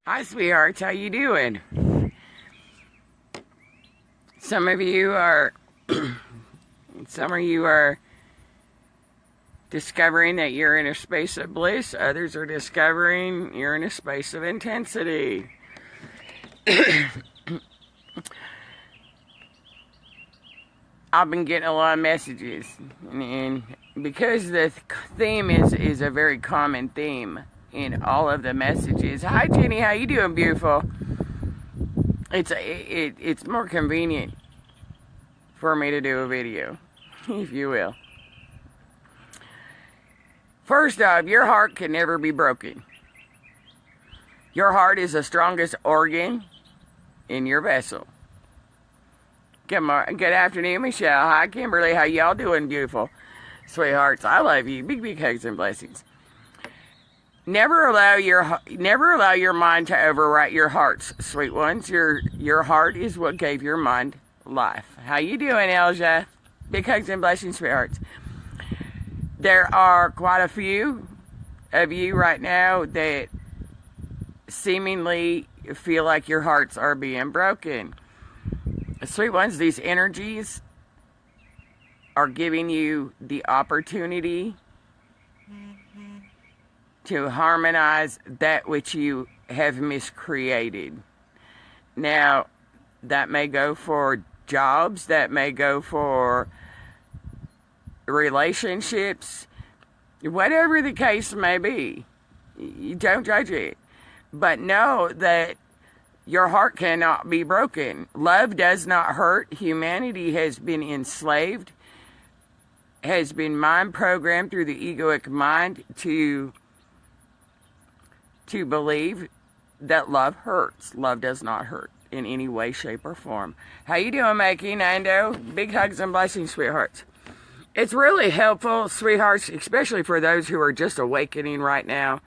Hi, sweethearts. How you doing? Some of you are, some of you are discovering that you're in a space of bliss. Others are discovering you're in a space of intensity. I've been getting a lot of messages, and because the theme is a very common theme in all of the messages. Hi, Jenny. How you doing, beautiful? It's more convenient for me to do a video, if you will. First off, your heart can never be broken. Your heart is the strongest organ in your vessel. Good afternoon, Michelle. Hi, Kimberly. How y'all doing, beautiful sweethearts? I love you. Big, big hugs and blessings. Never allow your mind to overwrite your hearts, sweet ones. Your heart is what gave your mind life. How you doing, Elja? Big hugs and blessings, sweethearts. There are quite a few of you right now that seemingly feel like your hearts are being broken. Sweet ones, these energies are giving you the opportunity to harmonize that which you have miscreated. Now, that may go for jobs, that may go for relationships, whatever the case may be. You don't judge it. But know that your heart cannot be broken. Love does not hurt. Humanity has been enslaved, has been mind programmed through the egoic mind to believe that love hurts. Love does not hurt in any way, shape, or form. How you doing, Mikey, Nando? Big hugs and blessings, sweethearts. It's really helpful, sweethearts, especially for those who are just awakening right now.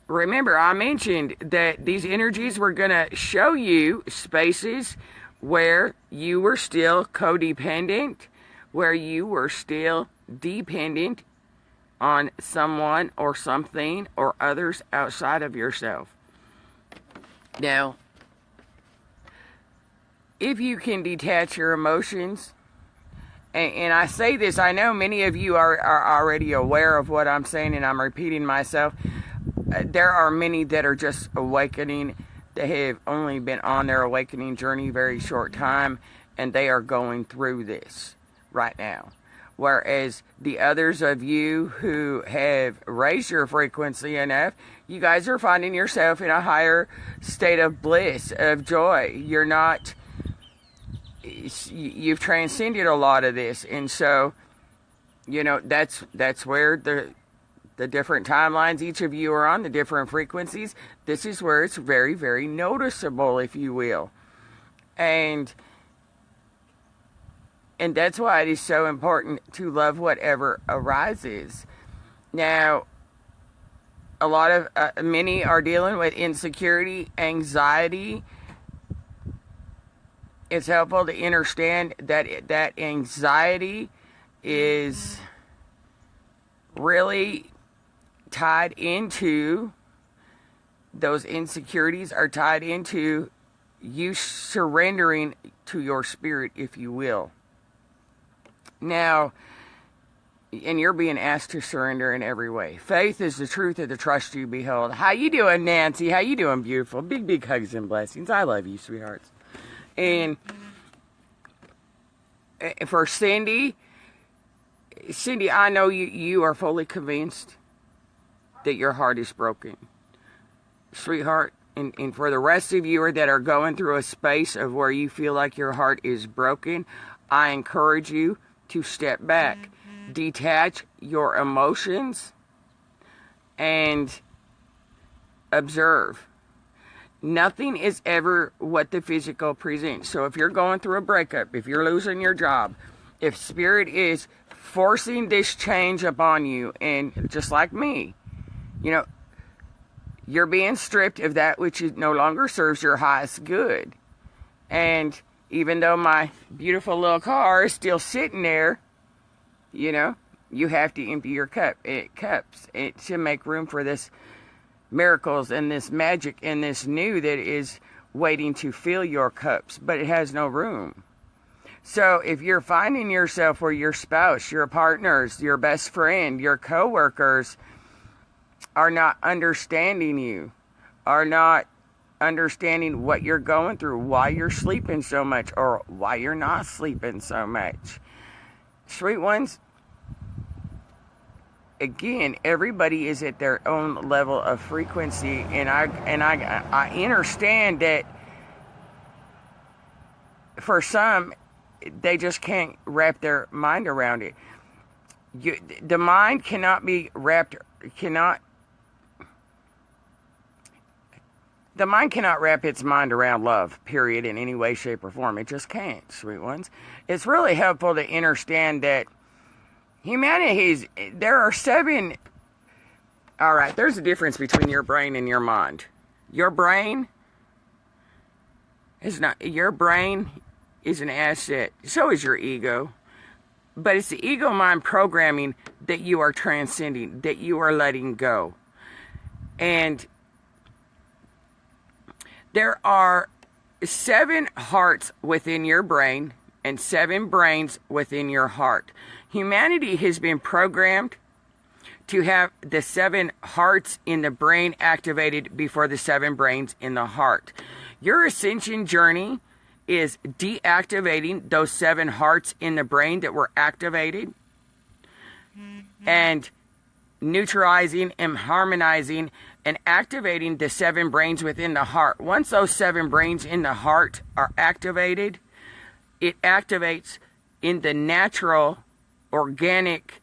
Remember, I mentioned that these energies were going to show you spaces where you were still codependent, where you were still dependent on someone or something or others outside of yourself. Now, if you can detach your emotions, and I say this, I know many of you are already aware of what I'm saying, and I'm repeating myself. There are many that are just awakening. They have only been on their awakening journey a very short time, and they are going through this right now. Whereas the others of you who have raised your frequency enough, you guys are finding yourself in a higher state of bliss, of joy. You've transcended a lot of this, and so, that's where the different timelines each of you are on, the different frequencies. This is where it's very, very noticeable, if you will. And that's why it is so important to love whatever arises. Now, many are dealing with insecurity, anxiety. It's helpful to understand that anxiety is really tied into, those insecurities are tied into you surrendering to your spirit, if you will. Now, and you're being asked to surrender in every way. Faith is the truth of the trust you behold. How you doing, Nancy? How you doing, beautiful? Big, big hugs and blessings. I love you, sweethearts. And for Cindy, I know you are fully convinced that your heart is broken, sweetheart. And for the rest of you that are going through a space of where you feel like your heart is broken, I encourage you to step back, detach your emotions, and observe. Nothing is ever what the physical presents. So if you're going through a breakup, if you're losing your job, if spirit is forcing this change upon you, and just like me, you're being stripped of that which no longer serves your highest good. And even though my beautiful little car is still sitting there, You have to empty your cups to make room for this miracles and this magic and this new that is waiting to fill your cups, but it has no room. So if you're finding yourself where your spouse, your partners, your best friend, your coworkers are not understanding you, are not understanding what you're going through, why you're sleeping so much, or why you're not sleeping so much, sweet ones, again, everybody is at their own level of frequency, and I understand that for some, they just can't wrap their mind around it. The mind cannot be wrapped, the mind cannot wrap its mind around love, period, in any way, shape, or form. It just can't, sweet ones. It's really helpful to understand that there are 7, all right, there's a difference between your brain and your mind. Your brain is an asset. So is your ego. But it's the ego mind programming that you are transcending, that you are letting go. And there are 7 hearts within your brain and 7 brains within your heart. Humanity has been programmed to have the 7 hearts in the brain activated before the 7 brains in the heart. Your ascension journey is deactivating those 7 hearts in the brain that were activated and neutralizing and harmonizing and activating the 7 brains within the heart. Once those 7 brains in the heart are activated, it activates in the natural, organic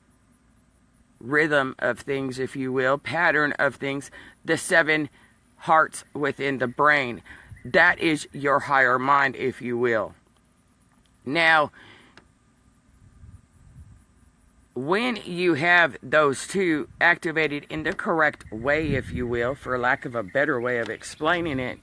rhythm of things, if you will, pattern of things, the 7 hearts within the brain. That is your higher mind, if you will. Now, when you have those 2 activated in the correct way, if you will, for lack of a better way of explaining it,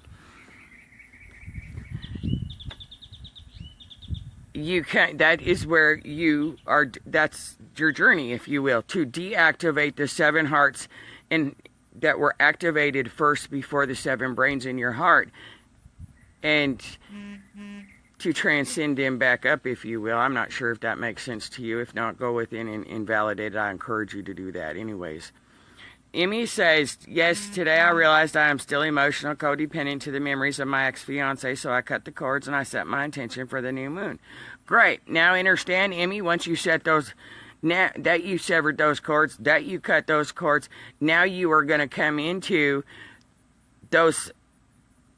that is where you are, that's your journey, if you will, to deactivate the 7 hearts that were activated first before the 7 brains in your heart, and to transcend them back up, if you will. I'm not sure if that makes sense to you. If not, go within and invalidate it. I encourage you to do that anyways. Emmy says, yes, today I realized I am still emotional, codependent to the memories of my ex-fiance, so I cut the cords and I set my intention for the new moon. Great. Now understand, Emmy, once you set those, now that you severed those cords, that you cut those cords, now you are going to come into those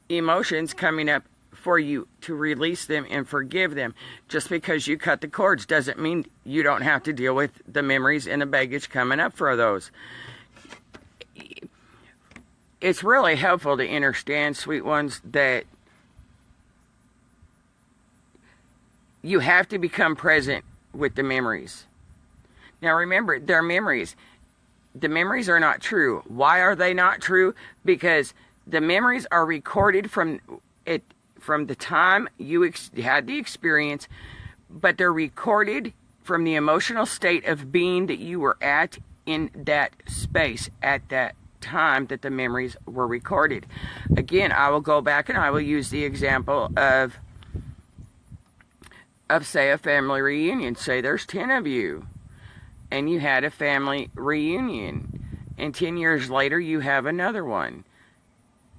emotions coming up for you to release them and forgive them. Just because you cut the cords doesn't mean you don't have to deal with the memories and the baggage coming up for those. It's really helpful to understand, sweet ones, that you have to become present with the memories. Now remember, they're memories. The memories are not true. Why are they not true? Because the memories are recorded from the time you had the experience, but they're recorded from the emotional state of being that you were at in that space at that time that the memories were recorded. Again, I will go back and I will use the example of say a family reunion. Say there's 10 of you and you had a family reunion, and 10 years later you have another one.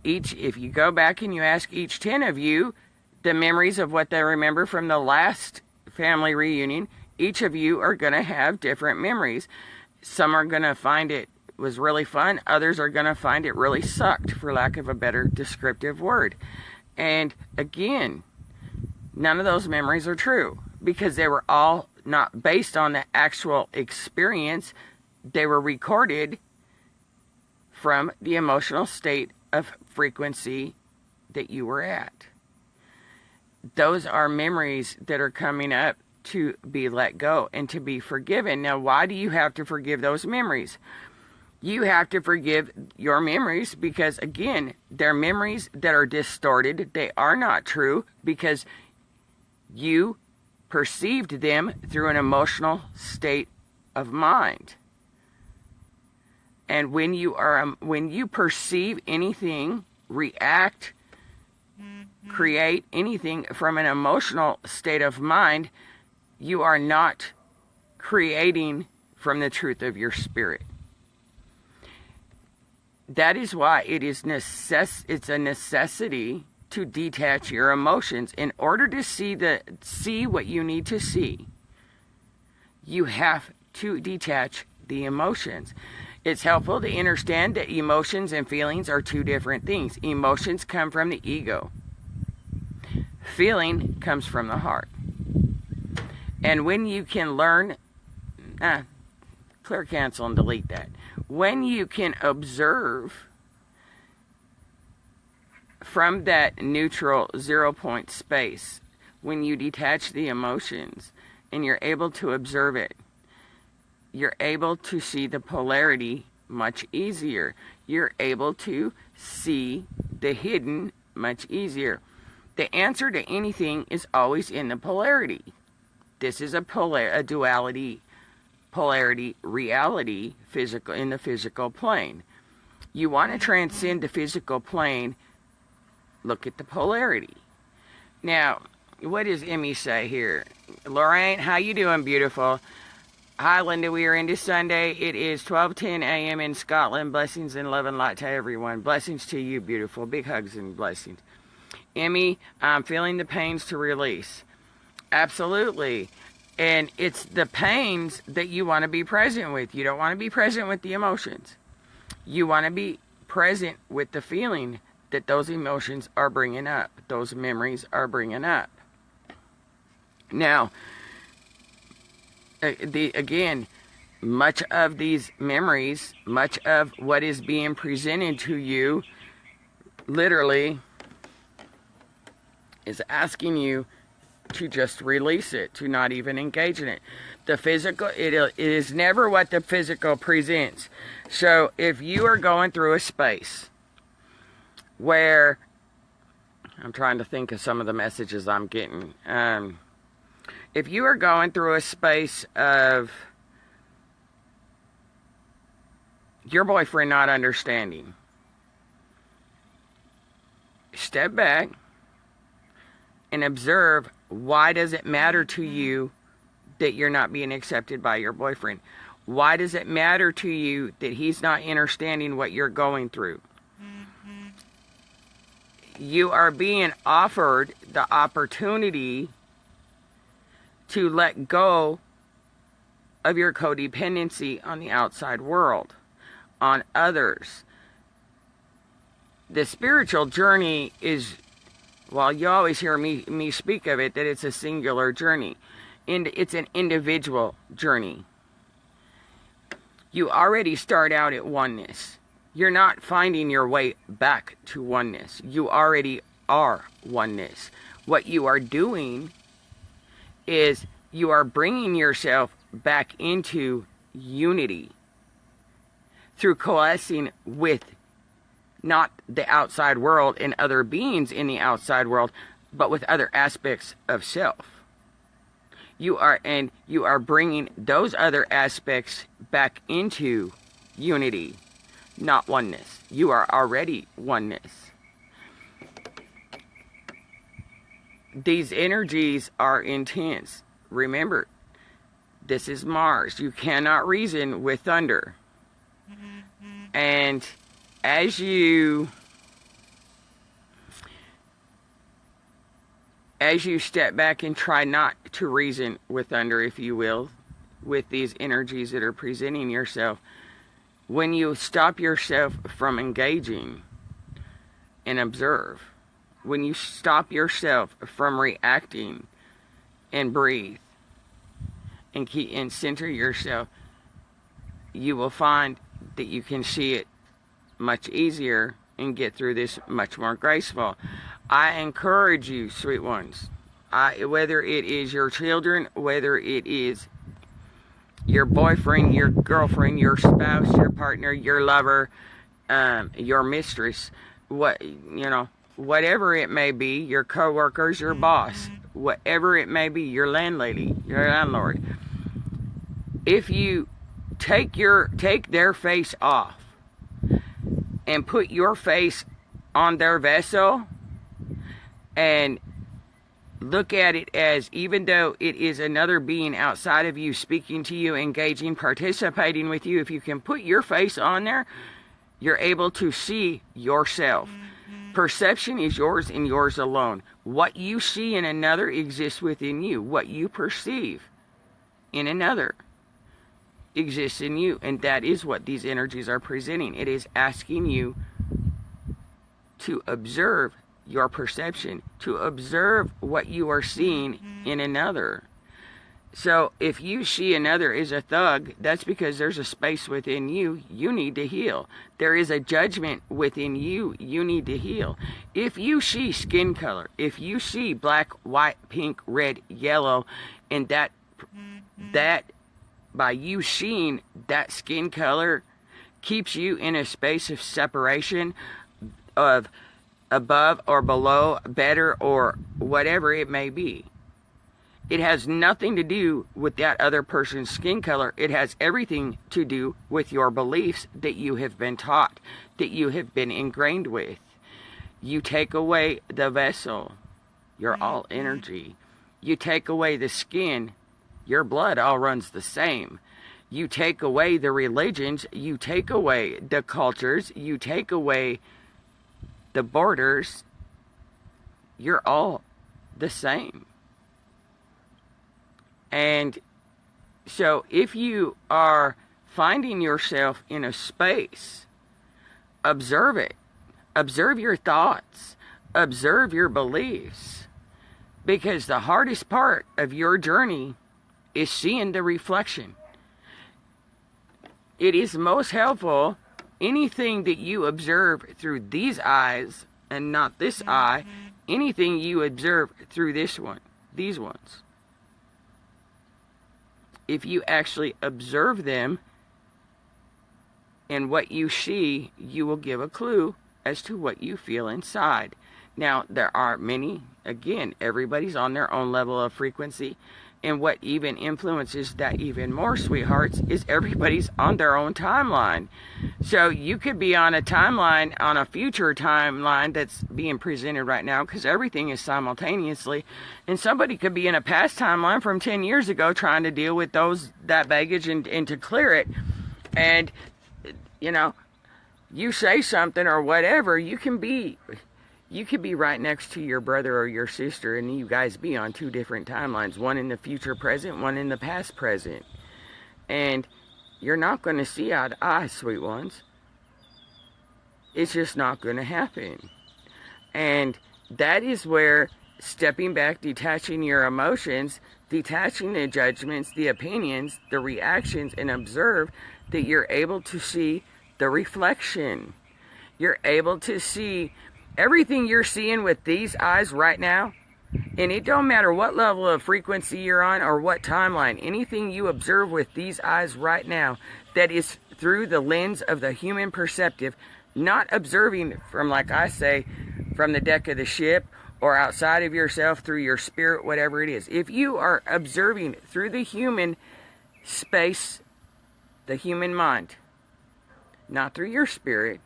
If you go back and you ask each 10 of you the memories of what they remember from the last family reunion, each of you are going to have different memories. Some are going to find it was really fun. Others are going to find it really sucked, for lack of a better descriptive word. And again, none of those memories are true because they were all not based on the actual experience. They were recorded from the emotional state of frequency that you were at. Those are memories that are coming up to be let go and to be forgiven. Now, why do you have to forgive those memories? You have to forgive your memories because, again, they're memories that are distorted. They are not true because you perceived them through an emotional state of mind. And when you perceive anything, react, create anything from an emotional state of mind, you are not creating from the truth of your spirit. That is why it's a necessity to detach your emotions. In order to see what you need to see, you have to detach the emotions. It's helpful to understand that emotions and feelings are two different things. Emotions come from the ego. Feeling comes from the heart. And when you can learn, clear, cancel, and delete that. When you can observe from that neutral 0 point space, when you detach the emotions and you're able to observe it, you're able to see the polarity much easier. You're able to see the hidden much easier. The answer to anything is always in the polarity. This is a duality, polarity, reality, physical, in the physical plane. You want to transcend the physical plane, look at the polarity. Now, what does Emmy say here? Lorraine, how you doing, beautiful? Hi, Linda. We are into Sunday. It is 12:10 a.m. in Scotland. Blessings and love and light to everyone. Blessings to you, beautiful. Big hugs and blessings. Emmy, I'm feeling the pains to release. Absolutely. And it's the pains that you want to be present with. You don't want to be present with the emotions. You want to be present with the feeling that those emotions are bringing up. Those memories are bringing up. Now, again, much of these memories, much of what is being presented to you, literally, is asking you to just release it, to not even engage in it. The physical, it is never what the physical presents. So if you are going through a space where, I'm trying to think of some of the messages I'm getting. If you are going through a space of your boyfriend not understanding, step back and observe, why does it matter to you that you're not being accepted by your boyfriend? Why does it matter to you that he's not understanding what you're going through? You are being offered the opportunity to let go of your codependency on the outside world, on others. The spiritual journey is, well, you always hear me speak of it, that it's a singular journey. And it's an individual journey. You already start out at oneness. You're not finding your way back to oneness. You already are oneness. What you are doing is you are bringing yourself back into unity through coalescing with not the outside world and other beings in the outside world, but with other aspects of self. You are bringing those other aspects back into unity, not oneness. You are already oneness. These energies are intense. Remember, this is Mars. You cannot reason with thunder. And as you step back and try not to reason with thunder, if you will, with these energies that are presenting yourself, when you stop yourself from engaging and observe, when you stop yourself from reacting and breathe and center yourself, you will find that you can see it much easier and get through this much more graceful. I encourage you, sweet ones, whether it is your children, whether it is your boyfriend, your girlfriend, your spouse, your partner, your lover, your mistress, whatever it may be, your co-workers, your boss, whatever it may be, your landlady, your landlord. if you take their face off and put your face on their vessel and look at it as, even though it is another being outside of you speaking to you, engaging, participating with you, if you can put your face on there, you're able to see yourself. Perception is yours and yours alone. What you see in another exists within you. What you perceive in another exists in you. And that is what these energies are presenting. It is asking you to observe your perception, to observe what you are seeing in another. So if you see another as a thug, that's because there's a space within you you need to heal. There is a judgment within you you need to heal. If you see skin color, if you see black, white, pink, red, yellow, and that by you seeing that skin color keeps you in a space of separation, of above or below, better or whatever it may be. It has nothing to do with that other person's skin color. It has everything to do with your beliefs that you have been taught, that you have been ingrained with. You take away the vessel, you're all energy. You take away the skin, your blood all runs the same. You take away the religions, you take away the cultures, you take away the borders, you're all the same. And so if you are finding yourself in a space, observe it. Observe your thoughts. Observe your beliefs. Because the hardest part of your journey is seeing the reflection. It is most helpful, anything that you observe through these eyes and not this eye, anything you observe through this one, these ones. If you actually observe them and what you see, you will give a clue as to what you feel inside. Now, there are many, again, everybody's on their own level of frequency. And what even influences that even more, sweethearts, is everybody's on their own timeline. So you could be on a timeline, on a future timeline that's being presented right now, because everything is simultaneously. And somebody could be in a past timeline from 10 years ago trying to deal with that baggage and to clear it. And, you know, you say something or whatever, you could be right next to your brother or your sister, and you guys be on two different timelines, one in the future present, one in the past present. And you're not going to see eye to eye, sweet ones. It's just not going to happen. And that is where stepping back, detaching your emotions, detaching the judgments, the opinions, the reactions, and observe that you're able to see the reflection. You're able to see everything you're seeing with these eyes right now, and it don't matter what level of frequency you're on or what timeline, anything you observe with these eyes right now that is through the lens of the human perceptive, not observing from, like I say, from the deck of the ship or outside of yourself through your spirit, whatever it is. If you are observing through the human space, the human mind, not through your spirit,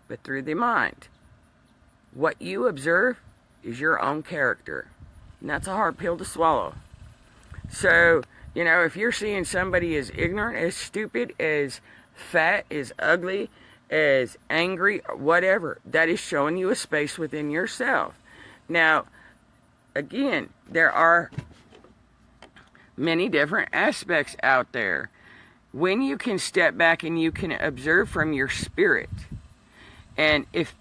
but through the mind, what you observe is your own character. And that's a hard pill to swallow. So, you know, if you're seeing somebody as ignorant, as stupid, as fat, as ugly, as angry, whatever, that is showing you a space within yourself. Now, again, there are many different aspects out there. When you can step back and you can observe from your spirit, and if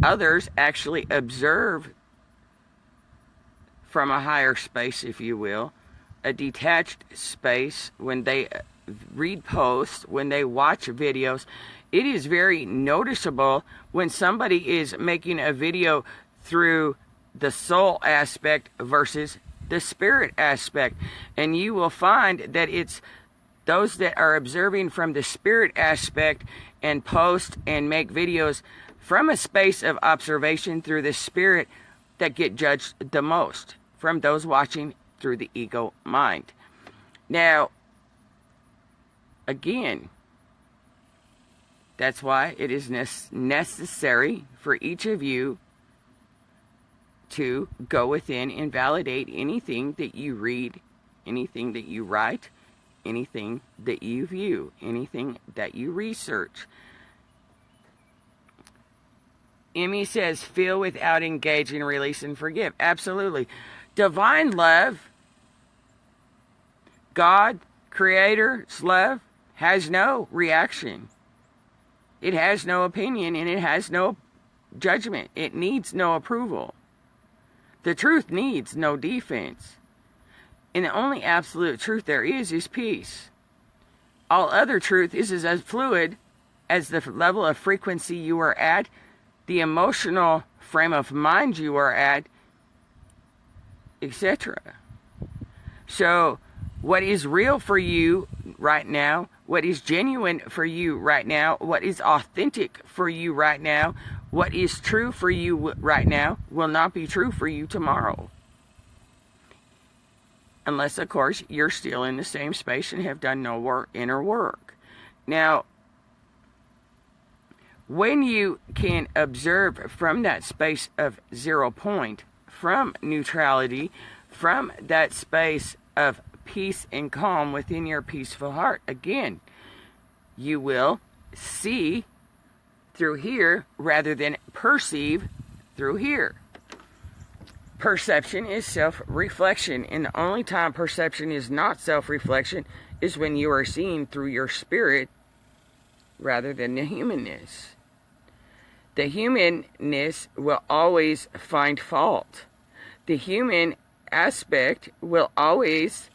others actually observe from a higher space, if you will, a detached space, when they read posts, when they watch videos, it is very noticeable when somebody is making a video through the soul aspect versus the spirit aspect. And you will find that it's those that are observing from the spirit aspect and post and make videos from a space of observation through the spirit that get judged the most from those watching through the ego mind. Now, again, that's why it is necessary for each of you to go within and validate anything that you read, anything that you write, anything that you view, anything that you research. Emmy says, feel without engaging, release, and forgive. Absolutely. Divine love, God, Creator's love, has no reaction. It has no opinion, and it has no judgment. It needs no approval. The truth needs no defense. And the only absolute truth there is peace. All other truth is as fluid as the level of frequency you are at, the emotional frame of mind you are at, etc. So, what is real for you right now, what is genuine for you right now, what is authentic for you right now, what is true for you right now, will not be true for you tomorrow. Unless, of course, you're still in the same space and have done no inner work. Now, when you can observe from that space of 0 point, from neutrality, from that space of peace and calm within your peaceful heart, again, you will see through here rather than perceive through here. Perception is self-reflection, and the only time perception is not self-reflection is when you are seeing through your spirit rather than the humanness. The humanness will always find fault. The human aspect will always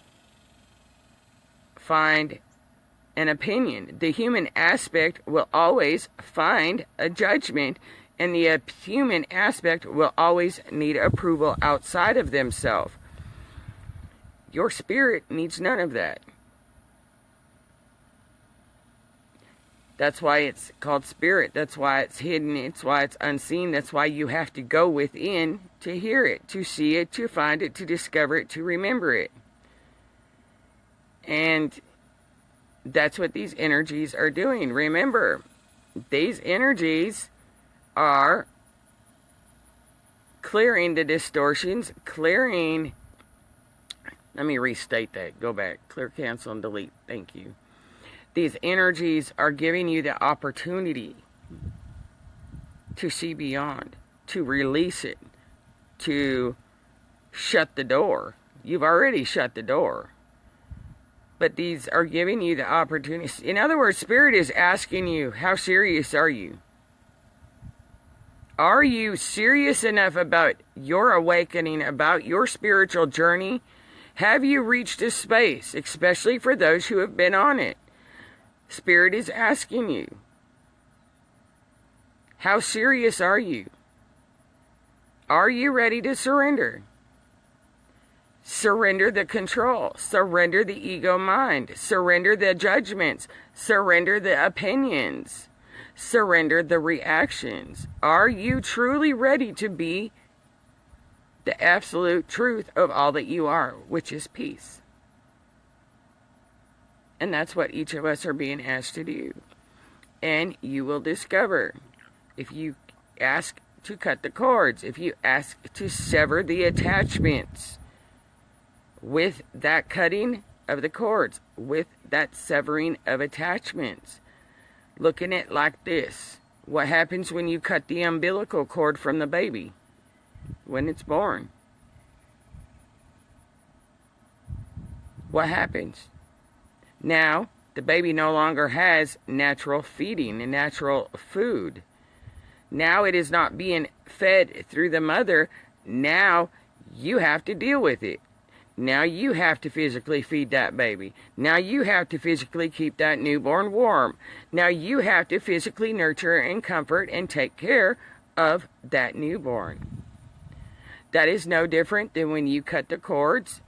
find an opinion. The human aspect will always find a judgment, and the human aspect will always need approval outside of themselves. Your spirit needs none of that. That's why it's called spirit. That's why it's hidden. It's why it's unseen. That's why you have to go within to hear it, to see it, to find it, to discover it, to remember it. And that's what these energies are doing. Remember, these energies are clearing the distortions, clearing... Let me restate that. Go back. Clear, cancel, and delete. Thank you. These energies are giving you the opportunity to see beyond, to release it, to shut the door. You've already shut the door. But these are giving you the opportunity. In other words, Spirit is asking you, how serious are you? Are you serious enough about your awakening, about your spiritual journey? Have you reached a space, especially for those who have been on it? Spirit is asking you, how serious are you? Are you ready to surrender? Surrender the control. Surrender the ego mind. Surrender the judgments. Surrender the opinions. Surrender the reactions. Are you truly ready to be the absolute truth of all that you are, which is peace? And that's what each of us are being asked to do. And you will discover, if you ask to cut the cords, if you ask to sever the attachments, with that cutting of the cords, with that severing of attachments, looking at it like this. What happens when you cut the umbilical cord from the baby when it's born? What happens? Now, the baby no longer has natural feeding and natural food. Now it is not being fed through the mother. Now you have to deal with it. Now you have to physically feed that baby. Now you have to physically keep that newborn warm. Now you have to physically nurture and comfort and take care of that newborn. That is no different than when you cut the cords